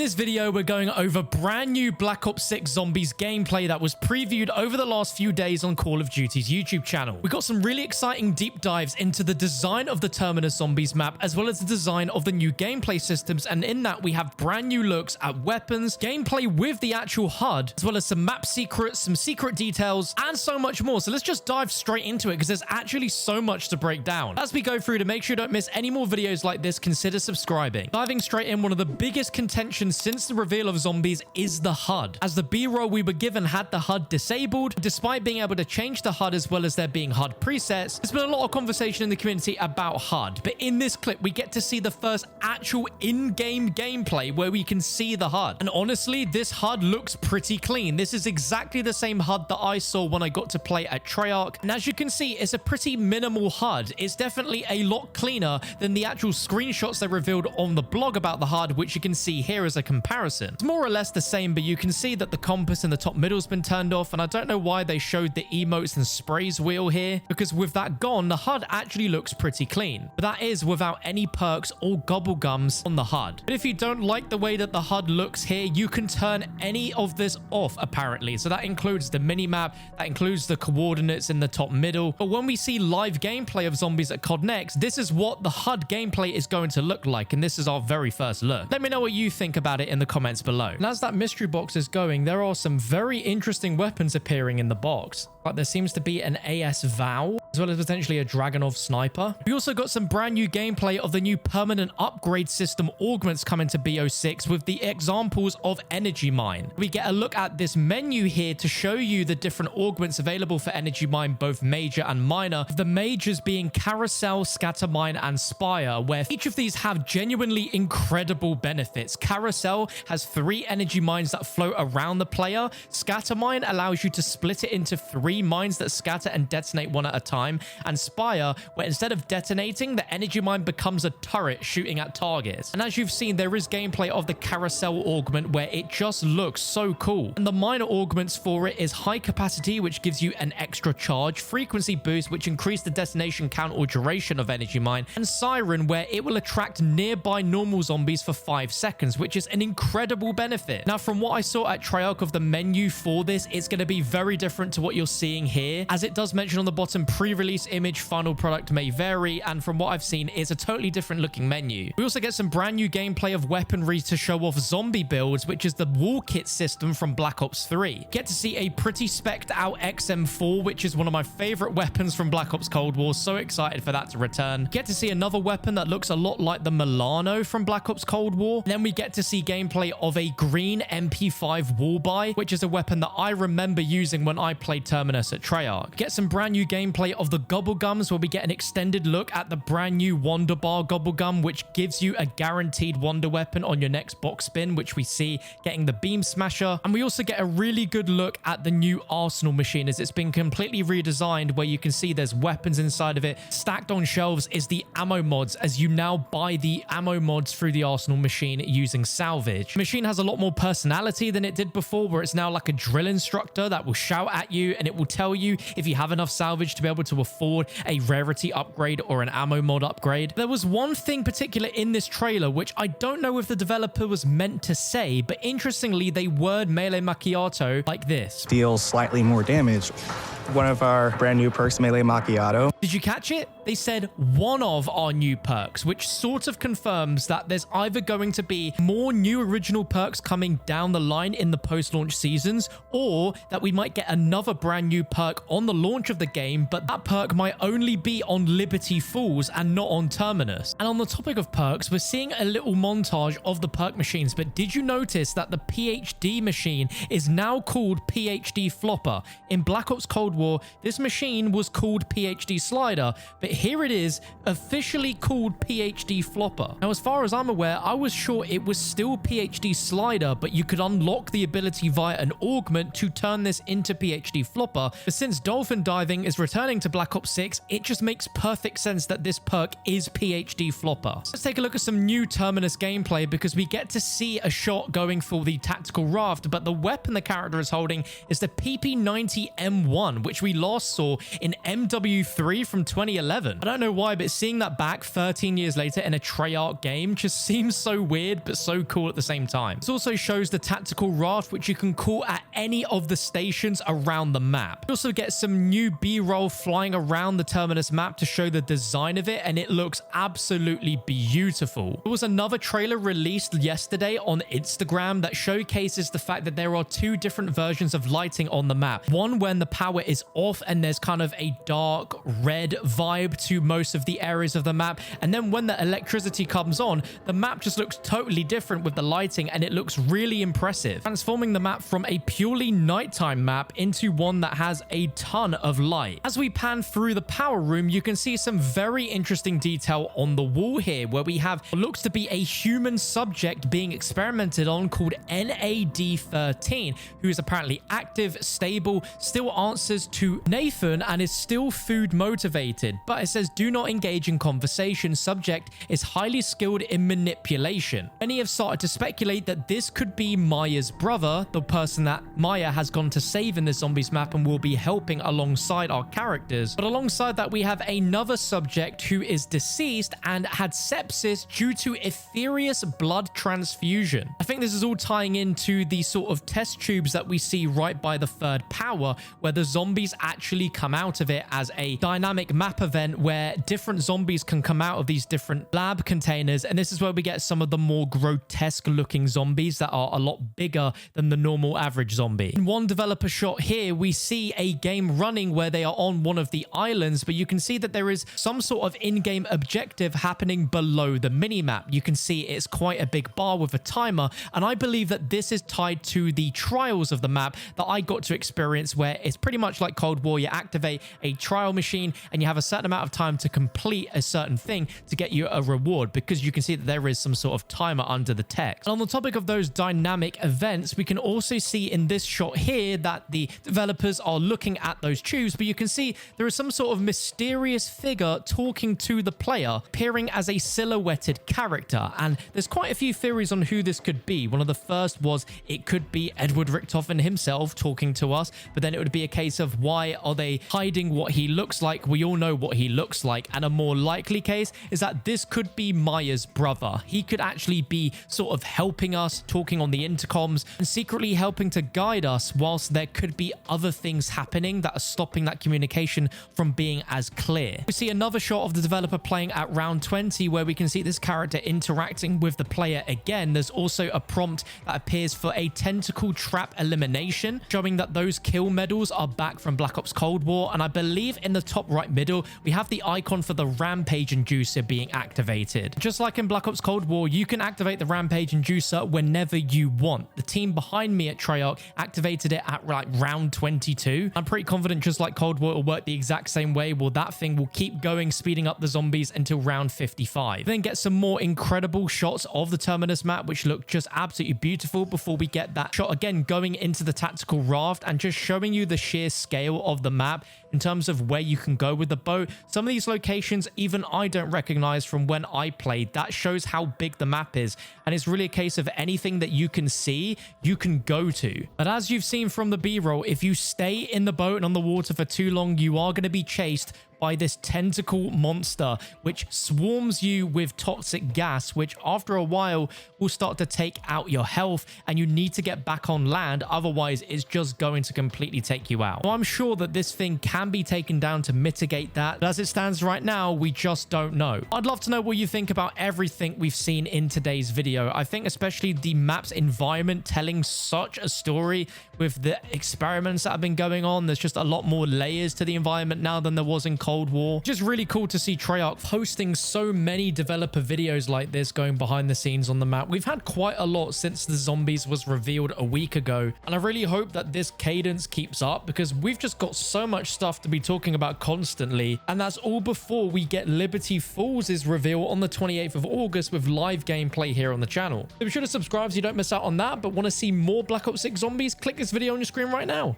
this video, we're going over brand new Black Ops 6 Zombies gameplay that was previewed over the last few days on Call of Duty's YouTube channel. We got some really exciting deep dives into the design of the Terminus Zombies map, as well as the design of the new gameplay systems, and in that we have brand new looks at weapons, gameplay with the actual HUD, as well as some map secrets, some secret details, and so much more. So let's just dive straight into it because there's actually so much to break down. As we go through, to make sure you don't miss any more videos like this, consider subscribing. Diving straight in, one of the biggest contentions since the reveal of Zombies is the HUD. As the B-roll we were given had the HUD disabled, despite being able to change the HUD as well as there being HUD presets, there's been a lot of conversation in the community about HUD. But in this clip, we get to see the first actual in-game gameplay where we can see the HUD. And honestly, this HUD looks pretty clean. This is exactly the same HUD that I saw when I got to play at Treyarch. And as you can see, it's a pretty minimal HUD. It's definitely a lot cleaner than the actual screenshots they revealed on the blog about the HUD, which you can see here as a comparison. It's more or less the same, but you can see that the compass in the top middle has been turned off, and I don't know why they showed the emotes and sprays wheel here, because with that gone, the HUD actually looks pretty clean. But that is without any perks or GobbleGums on the HUD. But if you don't like the way that the HUD looks here, you can turn any of this off, apparently. So that includes the minimap, that includes the coordinates in the top middle. But when we see live gameplay of Zombies at COD Next, this is what the HUD gameplay is going to look like, and this is our very first look. Let me know what you think about it in the comments below. And as that mystery box is going, there are some very interesting weapons appearing in the box. Like there seems to be an AS Vow, as well as potentially a Dragunov sniper. We also got some brand new gameplay of the new permanent upgrade system Augments coming to BO6 with the examples of Energy Mine. We get a look at this menu here to show you the different augments available for Energy Mine, both major and minor. The majors being Carousel, Scattermine, and Spire, where each of these have genuinely incredible benefits. Carousel has 3 energy mines that float around the player. Scattermine allows you to split it into 3 mines that scatter and detonate one at a time, and Spire, where instead of detonating, the energy mine becomes a turret shooting at targets. And as you've seen, there is gameplay of the Carousel augment where it just looks so cool. And the minor augments for it is High Capacity, which gives you an extra charge, Frequency Boost, which increase the detonation count or duration of energy mine, and Siren, where it will attract nearby normal zombies for 5 seconds, which is an incredible benefit. Now, from what I saw at Treyarch of the menu for this, it's going to be very different to what you're seeing here, as it does mention on the bottom, pre-release image, final product may vary, and from what I've seen, it's a totally different looking menu. We also get some brand new gameplay of weaponry to show off zombie builds, which is the wall kit system from Black Ops 3. Get to see a pretty specced out XM4, which is one of my favorite weapons from Black Ops Cold War. So excited for that to return. Get to see another weapon that looks a lot like the Milano from Black Ops Cold War. Then we get to see gameplay of a green MP5 wall buy, which is a weapon that I remember using when I played Terminus at Treyarch. Get some brand new gameplay of the GobbleGums, where we get an extended look at the brand new Wonder Bar GobbleGum, which gives you a guaranteed Wonder weapon on your next box spin, which we see getting the Beam Smasher. And we also get a really good look at the new Arsenal machine, as it's been completely redesigned, where you can see there's weapons inside of it. Stacked on shelves is the ammo mods, as you now buy the ammo mods through the Arsenal machine using salvage. The machine has a lot more personality than it did before, where it's now like a drill instructor that will shout at you, and it will tell you if you have enough salvage to be able to afford a rarity upgrade or an ammo mod upgrade. There was one thing particular in this trailer which I don't know if the developer was meant to say, but interestingly they word Melee Macchiato like this: deals slightly more damage. One of our brand new perks, Melee Macchiato. Did you catch it? They said one of our new perks, which sort of confirms that there's either going to be more new original perks coming down the line in the post-launch seasons, or that we might get another brand new perk on the launch of the game, but that perk might only be on Liberty Falls and not on Terminus. And on the topic of perks, we're seeing a little montage of the perk machines, but did you notice that the PhD machine is now called PhD Flopper? In Black Ops Cold War, this machine was called PhD Slider, but here it is officially called PhD Flopper. Now, as far as I'm aware, I was sure it was still PhD Slider, but you could unlock the ability via an augment to turn this into PhD Flopper. But since dolphin diving is returning to Black Ops 6, it just makes perfect sense that this perk is PhD Flopper. Let's take a look at some new Terminus gameplay because we get to see a shot going for the tactical raft, but the weapon the character is holding is the PP90M1, which we last saw in MW3 from 2011. I don't know why, but seeing that back 13 years later in a Treyarch game just seems so weird, but so cool at the same time. This also shows the tactical raft, which you can call at any of the stations around the map. You also get some new B-roll flying around the Terminus map to show the design of it, and it looks absolutely beautiful. There was another trailer released yesterday on Instagram that showcases the fact that there are two different versions of lighting on the map. One when the power is off and there's kind of a dark red vibe to most of the areas of the map, and then when the electricity comes on, the map just looks totally different with the lighting, and it looks really impressive, transforming the map from a purely nighttime map into one that has a ton of light. As we pan through the power room, you can see some very interesting detail on the wall here, where we have what looks to be a human subject being experimented on called NAD13, who is apparently active, stable, still answers to Nathan, and is still food motivated. But it says, do not engage in conversation. Subject is highly skilled in manipulation. Many have started to speculate that this could be Maya's brother, the person that Maya has gone to save in the zombies map and will be helping alongside our characters. But alongside that, we have another subject who is deceased and had sepsis due to ethereous blood transfusion. I think this is all tying into the sort of test tubes that we see right by the third power, where the zombies actually come out of it as a dynamic map event where different zombies can come out of these different lab containers, and this is where we get some of the more grotesque looking zombies that are a lot bigger than the normal average zombie. In one developer shot here, we see a game running where they are on one of the islands, but you can see that there is some sort of in-game objective happening below the minimap. You can see it's quite a big bar with a timer, and I believe that this is tied to the trials of the map that I got to experience, where it's pretty much like Cold War. You activate a trial machine and you have a certain amount of time to complete a certain thing to get you a reward, because you can see that there is some sort of timer under the text. And on the topic of those dynamic events, we can also see in this shot here that the developers are looking at those tubes, but you can see there is some sort of mysterious figure talking to the player, appearing as a silhouetted character, and there's quite a few theories on who this could be. One of the first was it could be Edward Richtofen himself talking to us, but then it would be a case of why are they hiding what he looks like? We all know what he looks like. And a more likely case is that this could be Maya's brother. He could actually be sort of helping us, talking on the intercoms and secretly helping to guide us, whilst there could be other things happening that are stopping that communication from being as clear. We see another shot of the developer playing at round 20, where we can see this character interacting with the player again. There's also a prompt that appears for a tentacle trap elimination, showing that those kill medals are back from Black Ops Cold War. And I believe in the top right middle, we have the icon for the Rampage Inducer being activated. Just like in Black Ops Cold War, you can activate the Rampage Inducer whenever you want. The team behind me at Treyarch activated it at like round 22. I'm pretty confident, just like Cold War, it will work the exact same way. Well, that thing will keep going, speeding up the zombies until round 55. Then get some more incredible shots of the Terminus map, which look just absolutely beautiful, before we get that shot again going into the tactical raft and just showing you the sheer scale of the map in terms of where you can go with the boat. Some of these locations even I don't recognize from when I played. That shows how big the map is, and it's really a case of anything that you can see, you can go to. But as you've seen from the B-roll, if you stay in the boat and on the water for too long, you are going to be chased by this tentacle monster, which swarms you with toxic gas, which after a while will start to take out your health, and you need to get back on land, otherwise it's just going to completely take you out. Well, I'm sure that this thing can be taken down to mitigate that, but as it stands right now, we just don't know. I'd love to know what you think about everything we've seen in today's video. I think especially the map's environment telling such a story with the experiments that have been going on. There's just a lot more layers to the environment now than there was in Cold War. Just really cool to see Treyarch hosting so many developer videos like this, going behind the scenes on the map. We've had quite a lot since the zombies was revealed a week ago, and I really hope that this cadence keeps up, because we've just got so much stuff to be talking about constantly, and that's all before we get Liberty Falls' reveal on the 28th of August with live gameplay here on the channel. So be sure to subscribe so you don't miss out on that, but want to see more Black Ops 6 zombies? Click this video on your screen right now.